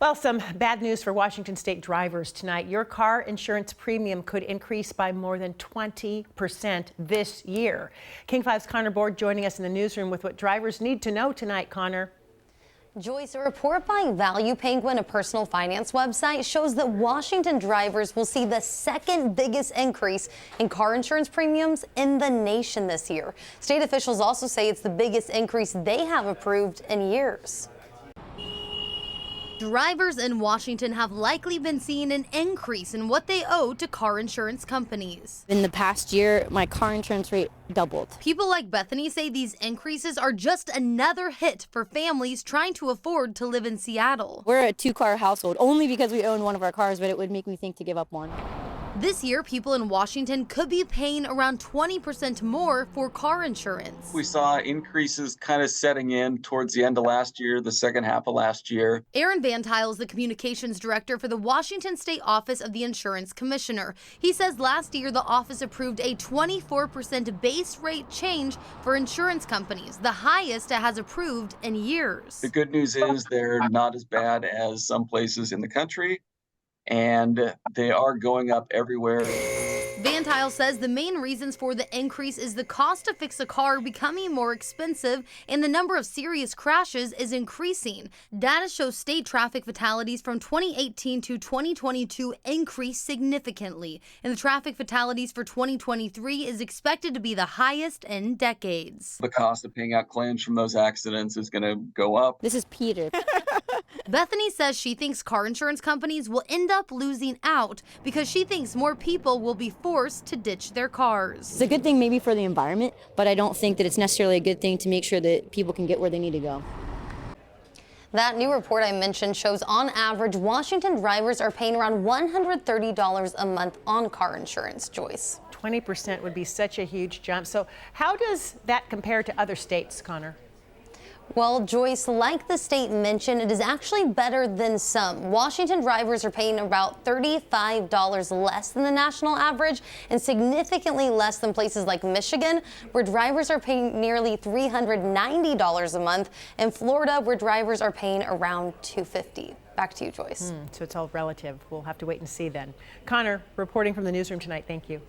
Well, some bad news for Washington State drivers tonight. Your car insurance premium could increase by more than 20% this year. King 5's Connor Board joining us in the newsroom with what drivers need to know tonight. Connor. Joyce, a report by Value Penguin, a personal finance website, shows that Washington drivers will see the second biggest increase in car insurance premiums in the nation this year. State officials also say it's the biggest increase they have approved in years. Drivers in Washington have likely been seeing an increase in what they owe to car insurance companies. In the past year, my car insurance rate doubled. People like Bethany say these increases are just another hit for families trying to afford to live in Seattle. We're a two-car household only because we own one of our cars, but it would make me think to give up one. This year, people in Washington could be paying around 20% more for car insurance. We saw increases kind of setting in towards the end of last year, the second half of last year. Aaron Van Tile is the communications director for the Washington State Office of the Insurance Commissioner. He says last year the office approved a 24% base rate change for insurance companies, the highest it has approved in years. The good news is they're not as bad as some places in the country, and they are going up everywhere. Van Tile says the main reasons for the increase is the cost to fix a car becoming more expensive and the number of serious crashes is increasing. Data shows state traffic fatalities from 2018 to 2022 increased significantly, and the traffic fatalities for 2023 is expected to be the highest in decades. The cost of paying out claims from those accidents is going to go up. This is Peter. Bethany says she thinks car insurance companies will end up losing out because she thinks more people will be forced to ditch their cars. It's a good thing maybe for the environment, but I don't think that it's necessarily a good thing to make sure that people can get where they need to go. That new report I mentioned shows on average Washington drivers are paying around $130 a month on car insurance. Joyce. 20% would be such a huge jump. So how does that compare to other states, Connor? Well, Joyce, like the state mentioned, it is actually better than some. Washington drivers are paying about $35 less than the national average and significantly less than places like Michigan, where drivers are paying nearly $390 a month, and Florida, where drivers are paying around $250. Back to you, Joyce. So it's all relative. We'll have to wait and see then. Connor, reporting from the newsroom tonight. Thank you.